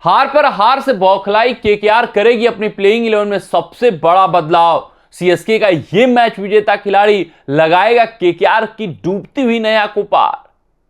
हार पर हार से बौखलाई केकेआर करेगी अपनी प्लेइंग 11 में सबसे बड़ा बदलाव। सीएसके का यह मैच विजेता खिलाड़ी लगाएगा केकेआर की डूबती हुई नैया को पार।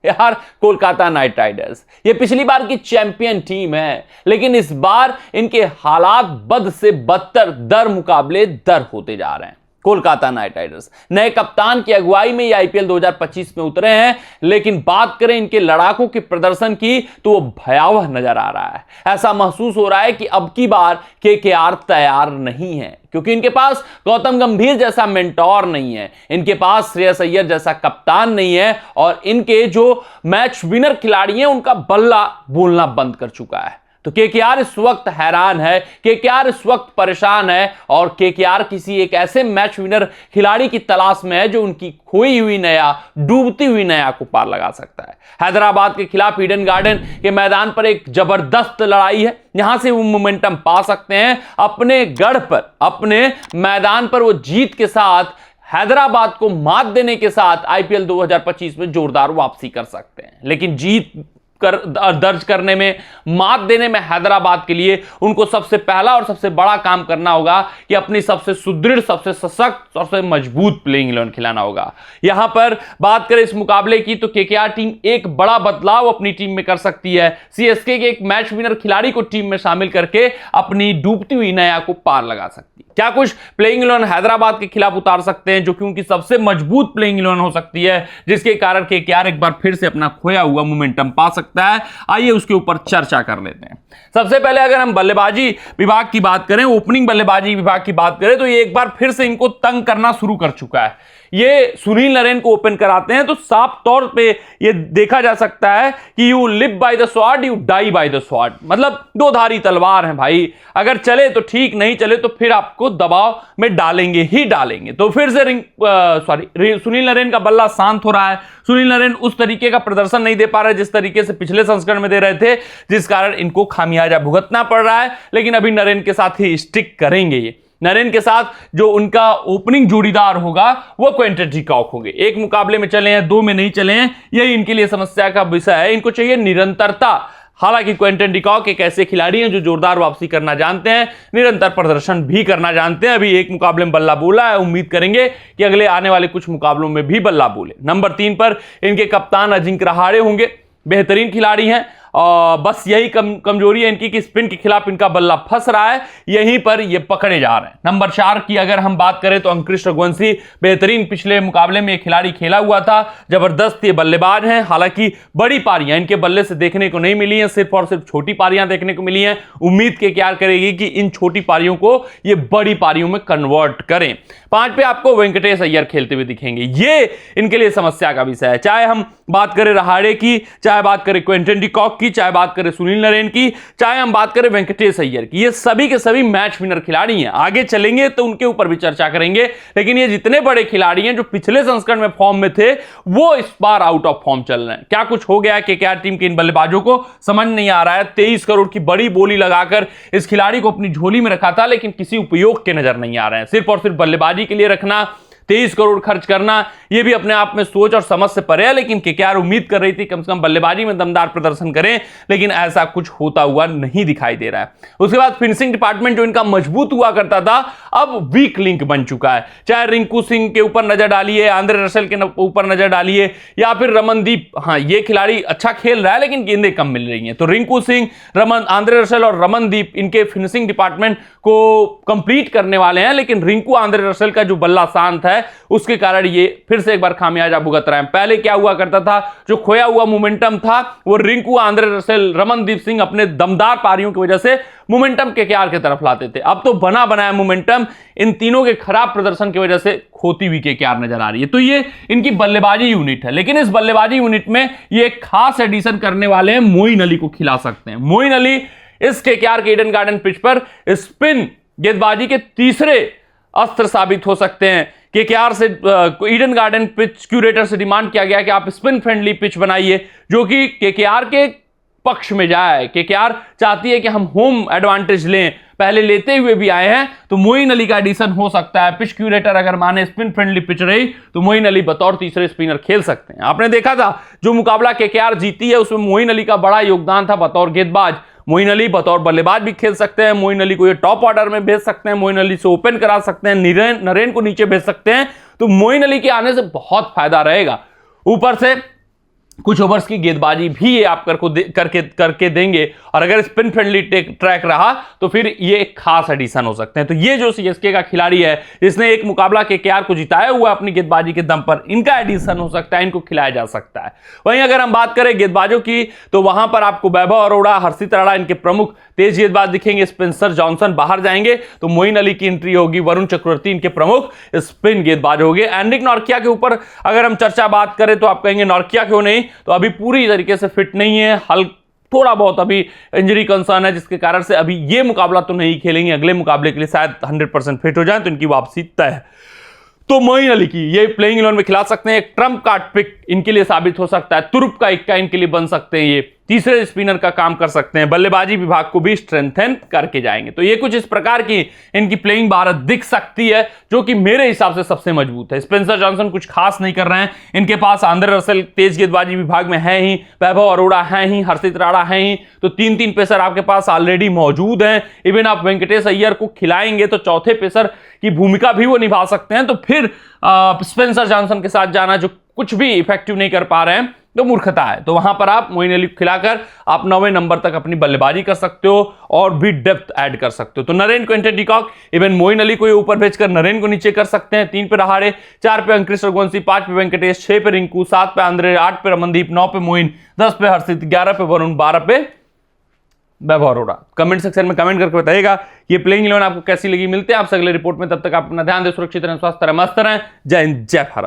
यार, कोलकाता नाइट राइडर्स ये पिछली बार की चैंपियन टीम है, लेकिन इस बार इनके हालात बद से बदतर दर मुकाबले दर होते जा रहे हैं। कोलकाता नाइट राइडर्स नए कप्तान की अगुवाई में ये आईपीएल 2025 में उतरे हैं, लेकिन बात करें इनके लड़ाकों के प्रदर्शन की तो वो भयावह नजर आ रहा है। ऐसा महसूस हो रहा है कि अब की बार केकेआर तैयार नहीं है, क्योंकि इनके पास गौतम गंभीर जैसा मेंटोर नहीं है, इनके पास श्रेयस अय्यर जैसा कप्तान नहीं है, और इनके जो मैच विनर खिलाड़ी हैं उनका बल्ला बोलना बंद कर चुका है। तो केकेआर इस वक्त हैरान है, केकेआर इस वक्त परेशान है, और केकेआर किसी एक ऐसे मैच विनर खिलाड़ी की तलाश में है जो उनकी खोई हुई नया, डूबती हुई नया को पार लगा सकता है। हैदराबाद के खिलाफ ईडन गार्डन के मैदान पर एक जबरदस्त लड़ाई है, यहां से वो मोमेंटम पा सकते हैं। अपने गढ़ पर, अपने मैदान पर वो जीत के साथ, हैदराबाद को मात देने के साथ आईपीएल 2025 में जोरदार वापसी कर सकते हैं। लेकिन जीत दर्ज करने में, मात देने में हैदराबाद के लिए उनको सबसे पहला और सबसे बड़ा काम करना होगा कि अपनी सबसे सुदृढ़, सबसे सशक्त, सबसे मजबूत प्लेइंग 11 खिलाना होगा। यहां पर बात करें इस मुकाबले की तो केकेआर टीम एक बड़ा बदलाव अपनी टीम में कर सकती है। सीएसके के एक मैच विनर खिलाड़ी को टीम में शामिल करके अपनी डूबती हुई नैया को पार लगा सकती है। क्या कुछ प्लेइंग 11 हैदराबाद के खिलाफ उतार सकते हैं, जो कि उनकी सबसे मजबूत प्लेइंग 11 हो सकती है, जिसके कारण केकेआर एक बार फिर से अपना खोया हुआ मोमेंटम पा सकता है। आइए उसके ऊपर चर्चा कर लेते हैं। सबसे पहले अगर हम बल्लेबाजी विभाग की बात करें, ओपनिंग बल्लेबाजी विभाग की बात करें, तो ये एक बार फिर से इनको तंग करना शुरू कर चुका है। ये सुनील नरेन को ओपन कराते हैं तो साफ तौर पे ये देखा जा सकता है कि you live by the sword, you die by the sword, मतलब दो धारी तलवार है भाई। अगर चले तो ठीक, नहीं चले तो फिर आपको दबाव में डालेंगे ही डालेंगे। तो फिर से सुनील नरेन का बल्ला शांत हो रहा है। सुनील नरेन उस तरीके का प्रदर्शन नहीं दे पा रहे जिस तरीके से पिछले संस्करण में दे रहे थे, जिस कारण इनको खामियाजा भुगतना पड़ रहा है। लेकिन अभी नरेन के साथ ही स्टिक करेंगे। ये नरेन के साथ जो उनका ओपनिंग जोड़ीदार होगा वो क्विंटन डिकॉक होंगे। एक मुकाबले में चले हैं, दो में नहीं चले हैं, यही इनके लिए समस्या का विषय है। इनको चाहिए निरंतरता। हालांकि क्विंटन डिकॉक एक ऐसे खिलाड़ी हैं जो जोरदार वापसी करना जानते हैं, निरंतर प्रदर्शन भी करना जानते हैं। अभी एक मुकाबले में बल्ला बोला है, उम्मीद करेंगे कि अगले आने वाले कुछ मुकाबलों में भी बल्ला बोले। नंबर 3 पर इनके कप्तान अजिंक्य रहाणे होंगे, बेहतरीन खिलाड़ी हैं। और बस यही कमजोरी है इनकी कि स्पिन के खिलाफ इनका बल्ला फंस रहा है, यहीं पर ये पकड़े जा रहे हैं। नंबर 4 की अगर हम बात करें तो अंकुश रघुवंशी, बेहतरीन पिछले मुकाबले में खिलाड़ी खेला हुआ था, जबरदस्त ये बल्लेबाज हैं। हालांकि बड़ी पारियां इनके बल्ले से देखने को नहीं मिली हैं, सिर्फ और सिर्फ छोटी पारियां देखने को मिली हैं। उम्मीद के क्या करेगी कि इन छोटी पारियों को ये बड़ी पारियों में कन्वर्ट करें। 5 पे आपको वेंकटेश अय्यर खेलते हुए दिखेंगे, ये इनके लिए समस्या का विषय है। चाहे हम बात करें रहाणे की, चाहे बात करें क्विंटन डिकॉक की, चाहे बात करें सुनील नरेन की, चाहे हम बात करें वेंकटेश अय्यर की, ये सभी के सभी मैच विनर खिलाड़ी हैं। आगे चलेंगे तो उनके ऊपर भी चर्चा करेंगे, लेकिन ये जितने बड़े खिलाड़ी हैं जो पिछले संस्करण में फॉर्म में थे, वो इस बार आउट ऑफ फॉर्म चल रहे हैं। क्या कुछ हो गया कि क्या टीम के इन बल्लेबाजों को समझ नहीं आ रहा है। 23 करोड़ की बड़ी बोली लगाकर इस खिलाड़ी को अपनी झोली में रखा था, लेकिन किसी उपयोग के नजर नहीं आ रहे हैं। सिर्फ और सिर्फ बल्लेबाजी के लिए रखना, 23 करोड़ खर्च करना, यह भी अपने आप में सोच और समझ से परे है। लेकिन केकेआर उम्मीद कर रही थी कम से कम बल्लेबाजी में दमदार प्रदर्शन करें, लेकिन ऐसा कुछ होता हुआ नहीं दिखाई दे रहा है। उसके बाद फिनिशिंग डिपार्टमेंट जो इनका मजबूत हुआ करता था, अब वीक लिंक बन चुका है। चाहे रिंकू सिंह के ऊपर नजर डालिए, आंद्रे रसेल के ऊपर नजर डालिए, या फिर रमनदीप, हाँ ये खिलाड़ी अच्छा खेल रहा है लेकिन गेंदें कम मिल रही हैं। तो रिंकू सिंह, आंद्रे रसेल और रमनदीप इनके फिनिशिंग डिपार्टमेंट को कंप्लीट करने वाले हैं। लेकिन रिंकू आंद्रे रसेल का जो बल्ला शांत है, उसके कारण ये फिर से एक बार खामियाजा भुगत रहे हैं। पहले क्या हुआ करता था, जो खोया हुआ मोमेंटम था वो रिंकू, आंद्रे रसेल, रमनदीप सिंह अपने दमदार पारियों की वजह से मोमेंटम केकेआर की तरफ लाते थे। अब तो बना बनाया मोमेंटम इन तीनों के खराब प्रदर्शन की वजह से खोती हुई केकेआर नजर आ रही है। तो ये इनकी बल्लेबाजी यूनिट है, लेकिन इस बल्लेबाजी यूनिट में ये एक खास एडिशन करने वाले हैं, मोइन अली को खिला सकते हैं। मोइन अली इस केकेआर के ईडन गार्डन पिच पर स्पिन गेंदबाजी के तीसरे अस्त्र साबित हो सकते हैं। केकेआर से ईडन गार्डन पिच क्यूरेटर से डिमांड किया गया कि आप स्पिन फ्रेंडली पिच बनाइए, जो कि केकेआर के पक्ष में जाए। केकेआर चाहती है कि हम होम एडवांटेज लें, पहले लेते हुए भी आए हैं, तो मोइन अली का एडिशन हो सकता है। पिच क्यूरेटर अगर माने स्पिन फ्रेंडली पिच रही तो मोइन अली बतौर तीसरे स्पिनर खेल सकते हैं। आपने देखा था जो मुकाबला केकेआर जीती है उसमें मोइन अली का बड़ा योगदान था बतौर गेंदबाज। मोइन अली बतौर बल्लेबाज भी खेल सकते हैं, मोइन अली को ये टॉप ऑर्डर में भेज सकते हैं, मोइन अली से ओपन करा सकते हैं, नरेन को नीचे भेज सकते हैं, तो मोइन अली के आने से बहुत फायदा रहेगा। ऊपर से कुछ ओवर्स की गेंदबाजी भी ये आप करके देंगे, और अगर स्पिन फ्रेंडली ट्रैक रहा तो फिर ये एक खास एडिशन हो सकते हैं। तो ये जो सीएसके का खिलाड़ी है, जिसने एक मुकाबला केकेआर को जिताया हुआ अपनी गेंदबाजी के दम पर, इनका एडिशन हो सकता है, इनको खिलाया जा सकता है। वहीं अगर हम बात करें गेंदबाजों की, तो वहां पर आपको वैभव अरोड़ा, हर्षित राणा इनके प्रमुख तेज गेंदबाज दिखेंगे। स्पेंसर जॉनसन बाहर जाएंगे तो मोइन अली की एंट्री होगी। वरुण चक्रवर्ती इनके प्रमुख स्पिन गेंदबाज होंगे। एंड्रिक नॉर्किया के ऊपर अगर हम चर्चा बात करें तो आप कहेंगे नॉर्किया क्यों नहीं, तो अभी पूरी तरीके से फिट नहीं है, थोड़ा बहुत अभी इंजरी कंसर्न है, जिसके कारण से अभी ये मुकाबला तो नहीं खेलेंगे। अगले मुकाबले के लिए शायद 100% फिट हो जाए तो इनकी वापसी तय है। तो मोइन अली की ये प्लेइंग 11 में खिला सकते हैं। एक ट्रम्प कार्ड पिक इनके लिए साबित हो सकता है, तुरुप का इक्का इनके लिए बन सकते हैं, ये तीसरे स्पिनर का काम कर सकते हैं, बल्लेबाजी विभाग को भी स्ट्रेंथन करके जाएंगे। तो ये कुछ इस प्रकार की इनकी प्लेइंग भारत दिख सकती है, जो कि मेरे हिसाब से सबसे मजबूत है। स्पेंसर जॉनसन कुछ खास नहीं कर रहे हैं, इनके पास आंद्रे रसेल तेज गेंदबाजी विभाग में है ही, वैभव अरोड़ा है ही, हर्षित राणा है ही, तो 3-3 पेसर आपके पास ऑलरेडी मौजूद हैं। इवन आप वेंकटेश अय्यर को खिलाएंगे तो चौथे पेसर की भूमिका भी वो निभा सकते हैं। तो फिर स्पेंसर जॉनसन के साथ जाना, जो कुछ भी इफेक्टिव नहीं कर पा रहे हैं, तो मूर्खता है। तो वहां पर आप मोइन अली खिलाकर आप 9वें नंबर तक अपनी बल्लेबाजी कर सकते हो और भी डेप्थ ऐड कर सकते हो। तो Narine, Quinton de Kock, even Moeen Ali को ऊपर भेजकर नरेन को नीचे कर सकते हैं। 3 पे रहाड़े, 4 पे अंकृश रघुवंशी, 5 पे वेंकटेश, 6 पे रिंकू, 7 पे आंद्रे, 8 पे रमनदीप, 9 पे मोइन, 10 पे हर्षित, 11 पे वरुण, 12 पे वैभव अरोड़ा। कमेंट सेक्शन में कमेंट करके बताइएगा ये प्लेइंग 11 आपको कैसी लगी। मिलते हैं आपसे अगले रिपोर्ट में, तब तक आप अपना ध्यान दें, सुरक्षित रहें, स्वस्थ रहें, मस्त रहें। जय हिंद, जय भारत।